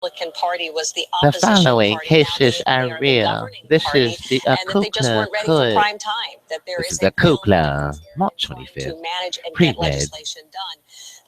Republican Party was the The opposition following party. cases Now are they are the real. governing This party, is the and that they just ALCUUCLA weren't ready for Pre. prime time. That there This is is a real ALCUUCLA, difference here in March trying 25th. to manage and get Pre-read. legislation done.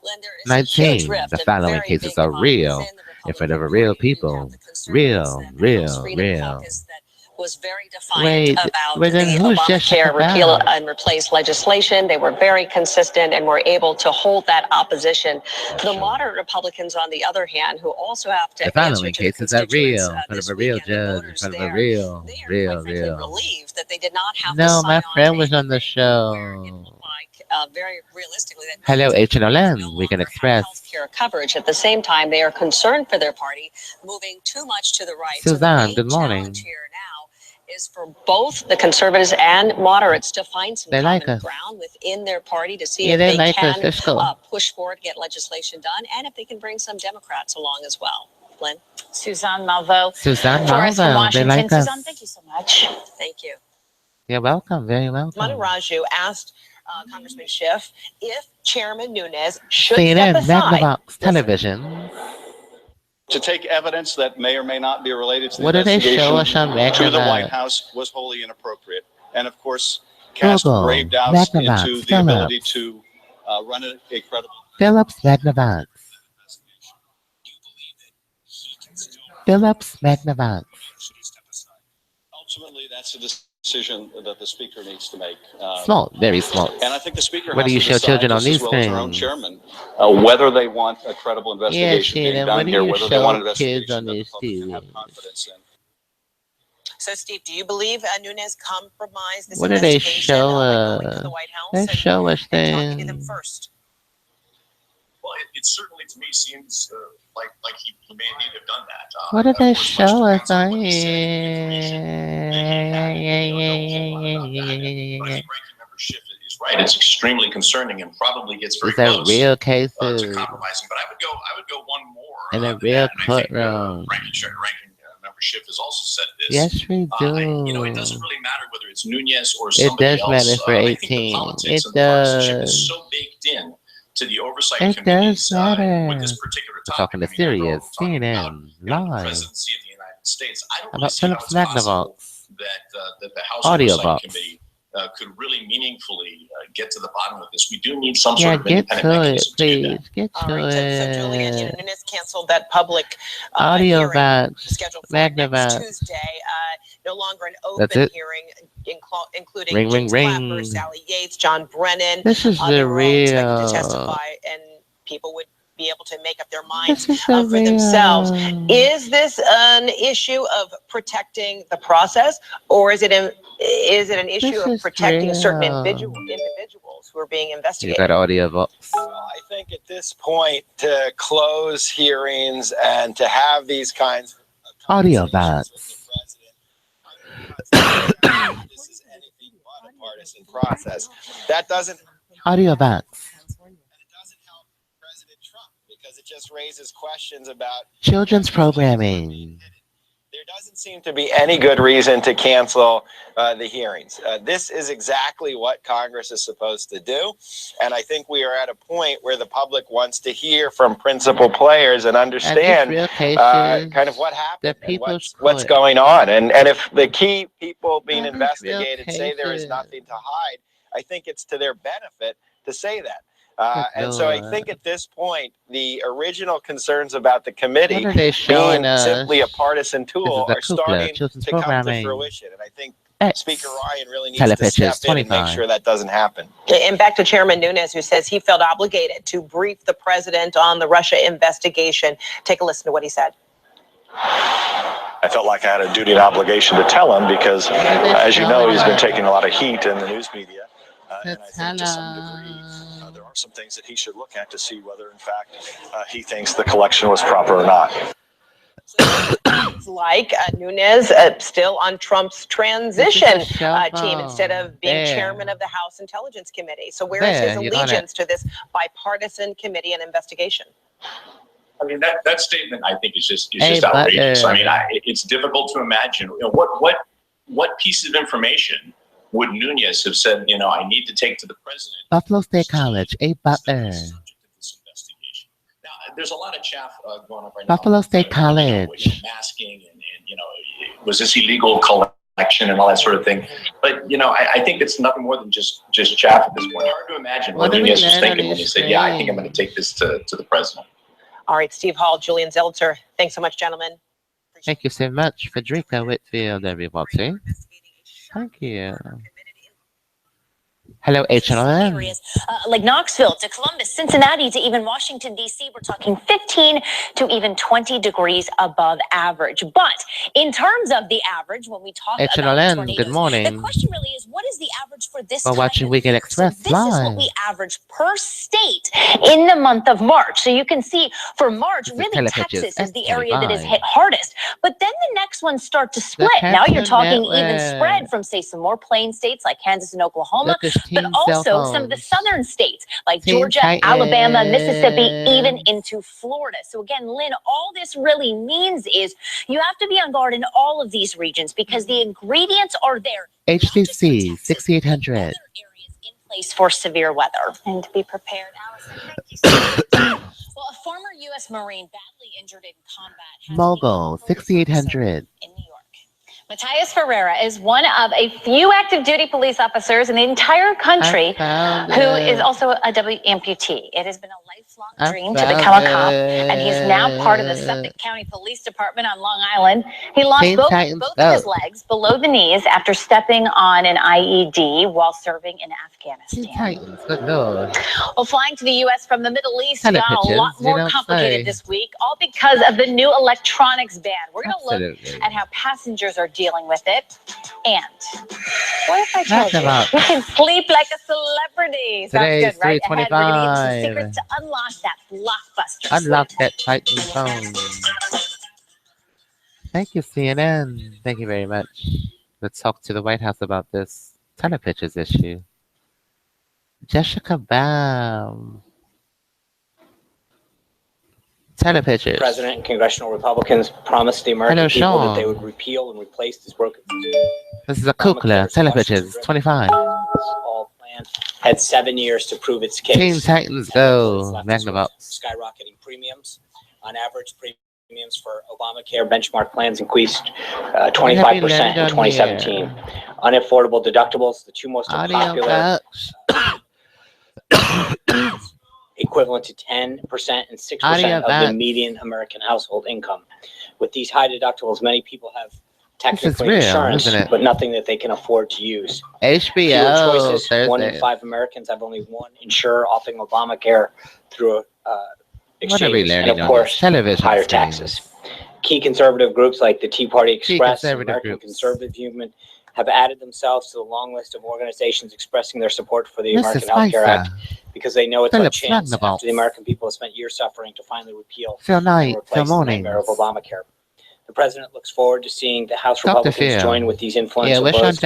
Len, there is a huge 19. rift, The a following very cases big are divide real within the in front Republican of a real Party. You people. have the conservatives, Real, the House real, Freedom real. Caucus that was very defiant Wait, about well then the who's Jessica Obamacare repeal Brown? and replace legislation. They were very consistent and were able to hold that opposition. That's The true. moderate Republicans, on the other hand, who also have to The answer following to the cases are constituents real in front of this a real weekend, the judge, in voters front of a there, real, they are real, quite frankly real. relieved that they did not have to No, sign my on friend to was on the anything where it show. looked like very realistically that Hello, millions of H&OLM, Americans no we can longer have express. health care coverage. At the same time, they are concerned for their party moving too much to the right. So the Suzanne, main good morning. challenge here now is for both the conservatives and moderates to find some They like common us. ground within their party to see Yeah, if they they like us. can Let's go. push forward, get legislation done, and if they can bring some Democrats along as well. Lynn? Suzanne Malvo. Suzanne For us from Malvo, they Washington. like us. Suzanne, thank you so much. Thank you. You're welcome, very welcome. Manu Raju asked Congressman Schiff if Chairman Nunes should CNN, step aside. Magnavox Television. To take evidence that may or may not be related to the What did they show us investigation on to the White Magnavox? House was wholly inappropriate. And of course, cast Google, grave doubts into Magnavox, the ability Phillips. to run a credible Phillips Magnavox. Phillips Magnavox. Ultimately, that's a decision that the Speaker needs to make. Small, very small. And I think the Speaker What do has you to show decide, children on just as these well as our own things? chairman, whether they want a credible Yeah, investigation being Shannon, done what do here, you whether they want an show kids investigation on that the these public can have TVs? confidence in. So, Steve, do you believe Nunes compromised this What do they investigation show by going to us? the White House They show us and talking to them things. first? Well, it certainly to me seems like he may need to have done that. What did they Of course, show us depends on on what he said, the here? information that he had. We don't know a whole lot about that. But I think Ranking Member Schiff is right. It's extremely concerning and probably gets very Is that close real to cases compromising. But I would go one more. in a than real that. And I think courtroom? Ranking Member Schiff has also said this. Yes, we It doesn't do. really matter whether it's Nunez or It somebody does matter else. for I think the 18. politics It and the partisanship does. is so baked in to the oversight It committees does matter. with this particular We're topic. talking to I mean, after all, Sirius, we're talking about CNN, the live. presidency of the United States. I don't really About see how Phillips it's possible Magnavox. that the House Audio Oversight box. Committee could really meaningfully get to the bottom of this. We do need some Yeah, sort of get independent to it, mechanism to do that. please. Get All to right, so Julian, it. Nunes canceled that public Audio hearing box. scheduled for next Magnavox. Tuesday. No longer an That's open it. hearing, including Ring, ring, James Clapper, ring. Sally Yates, John Brennan. This is They the were all expected to real. testify, and people would be able to make up their minds This is the for themselves. real. Is this an issue of protecting the process, or is it an issue This of is protecting certain real. individuals who are being You investigated? got audio box. I think at this point, to close hearings and to have these kinds of Audio conversations box. with the president, this is anything but a partisan process. That doesn't Audio box. help President Trump because it just raises questions about Children's programming. there doesn't seem to be any good reason to cancel the hearings. This is exactly what Congress is supposed to do. And I think we are at a point where the public wants to hear from principal players and understand real cases, kind of what happened the and people's what's court. going on. And if the key people being And these real investigated say there is cases. nothing to hide, I think it's to their benefit to say that. Good And so I Lord. think at this point, the original concerns about the committee What are they showing being us? simply a partisan This tool is are ALCUUCLA, starting children's to come to programming. fruition. And I think X. Speaker Ryan really needs to step in and make telepictures25. sure that doesn't happen. And back to Chairman Nunes, who says he felt obligated to brief the president on the Russia investigation. Take a listen to what he said. I felt like I had a duty and obligation to tell him because, as you know, he's been taking a lot of heat in the news media. And I think to some degree, there are some things that he should look at to see whether, in fact, he thinks the collection was proper or not. It's like Nunes still on Trump's transition team instead of being chairman of the House Intelligence Committee. So where is his allegiance to this bipartisan committee and investigation? I mean, that statement, I think, is just outrageous. I mean, it's difficult to imagine. What piece of information would Nunes have said, I need to take to the president? Buffalo State College, A. Butler. Now, there's a lot of chaff going up right now. Buffalo State College. Masking and was this illegal collection and all that sort of thing. But I think it's nothing more than just chaff at this point. Hard to imagine what Nunez was thinking when he said, "Yeah, I think I'm going to take this to the president." All right, Steve Hall, Julian Zeltzer. Thanks so much, gentlemen. Thank you so much, Frederica Whitfield, everybody. Thank you. Hello, H&M. Like Knoxville to Columbus, Cincinnati to even Washington, D.C., we're talking 15 to even 20 degrees above average. But in terms of the average, when we talk about tornadoes, good morning. the question really is, what is the average for this We're time watching of Weekend year? Express So this is what live. we average per state in the month of March. So you can see for March, This is really Telepictures Texas is the area that is X25. hit hardest. But then the next ones start to split. Now you're talking even spread from, say, some more plain states like Kansas and Oklahoma, but also some of the southern states like Georgia, Alabama, Mississippi, even into Florida. So again, Lynn, all this really means is you have to be on guard in all of these regions because the ingredients are there. HTC 6800. Other areas in place for severe weather. And to be prepared, Allison, thank you so much. Well, a former U.S. Marine badly injured in combat has Mogul been 6800. in New York. Matthias Ferreira is one of a few active duty police officers in the entire country who is also a amputee. It has been a lifelong dream to become a cop, and he's now part of the Suffolk County Police Department on Long Island. He lost both of his legs below the knees after stepping on an IED while serving in Afghanistan. Titans, good lord. Well, flying to the U.S. from the Middle East got a Telepictures, lot more complicated this week, all because of the new electronics ban. We're going to look at how passengers are dealing with it. And what if I told you you can sleep like a celebrity? Sounds Today's good, right? Ahead, we're going to get some 3:25. secrets to unlock that blockbuster. Unlock that Titan phone. Thank you, CNN. Thank you very much. Let's talk to the White House about this Telepictures issue. Jessica Baum. Telepictures. President and congressional Republicans promised the American people Sean. that they would repeal and replace this broken. This is ALCUUCLA Telepictures 25. All planned had 7 years to prove its case. Teen Titans go. Magnavox. Skyrocketing premiums. On average, premiums for Obamacare benchmark plans increased 25% in 2017. Unaffordable deductibles, the two most popular. Equivalent to 10% and 6% of the median American household income. With these high deductibles, many people have technically insurance, but nothing that they can afford to use. HBO. Fewer choices. Thursday. 1 in 5 Americans have only one insurer offering Obamacare through exchanges, and of course, higher taxes. Key conservative groups like the Tea Party Express, and American Conservative Movement have added themselves to the long list of organizations expressing their support for the American Health Care Act because they know it's our chance after the American people have spent years suffering to finally repeal and replace the nightmare of Obamacare. The president looks forward to seeing the House Republicans join with these influential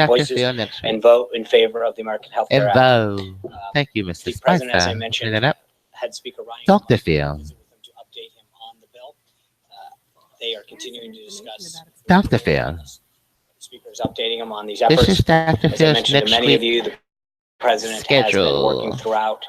voices and vote in favor of the American Health Care Act. Thank you, Mr. The president, as I mentioned, had Speaker Ryan Dr. Phil. to update him on the bill. They are continuing to discuss. Dr. Phil. The speaker is updating him on these efforts. This is Dr. As I Phil's mentioned to next many of week you, the president has been working throughout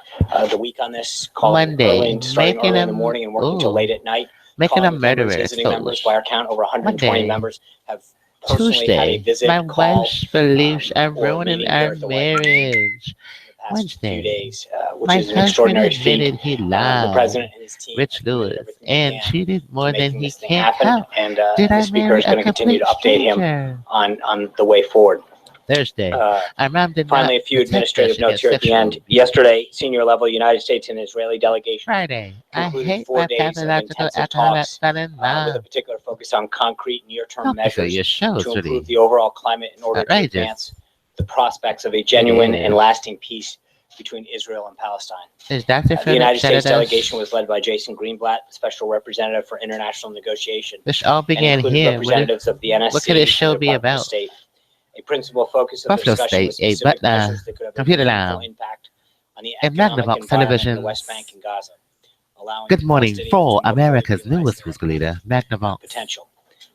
the week on this, calling Monday, early and starting early in the morning and working till late at night. Making a calling with members, murderer. visiting members. By our count, over 120 Monday. members have personally had a Tuesday, visit, my call, wife believes I'm or ruining meeting our here at the White House marriage. past Wednesday, few days, which my is an husband extraordinary feat. admitted he The lied. president and his team Rich Lewis, and cheated more than making he this thing can happen, help. and Did the I speaker marry is going to a continue to complete update him stranger? on the way forward. Thursday, our mom did Finally, a not few protect administrative us notes against here at the sexual end. abuse. Yesterday, senior level United States and Israeli delegation Friday, I concluded hate 4 my days of pathological intensive alcoholic talks with a son-in-law. particular focus on concrete near-term Dr. Phil, measures your show is to really improve the overall climate in order to outrageous. advance the prospects of a genuine It and is. lasting peace between Israel and Palestine. Is Dr. The Phil United States upset at us? delegation was led by Jason Greenblatt, Special Representative for International Negotiation, This all and began included here. representatives of the NSC What could this show and the be Department of about? State. A principal focus of the Buffalo discussion was State, a specific butler, measures that could have a computer meaningful lab, impact on the and economic Magnavox environment in television. the West Bank and Gaza, allowing Good morning Palestinians for to more fully America's realize newest their musical leader, Magnavox. potential.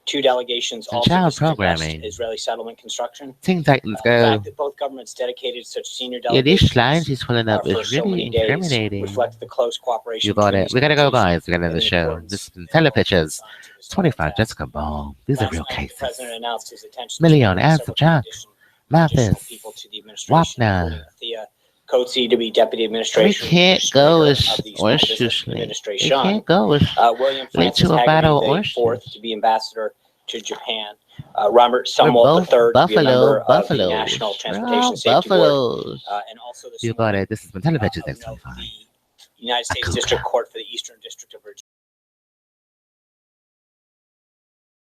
Two delegations And also child discussed programming. Israeli settlement construction. Teen Titans The go. fact that both governments dedicated such senior Yeah, these delegations slides he's pulling up for is so really many days incriminating. reflects the close cooperation. You got between it. these We gotta go, countries guys. We gotta end and the the show. importance This is of Telepictures. science to this 25 task. Jessica Ball. These are Last real night, the cases. president announced his intention Million to and several Subchat. additional Mathis. people to the administration, Wapner. including Thea Coetzee to be deputy We administration. can't go as of the Small Business Orshushley. We Administration. can't go as William late Francis to a Haggerty battle the Orshus. fourth to be ambassador to Japan. Robert We're Sumwalt both III to be a member Buffalo, of the National Buffaloes. Transportation Oh, Safety Board. Buffaloes. And also this You got morning, it. This has been Telepictures of note, X25. the United States ALCUUCLA. District Court for the Eastern District of Virginia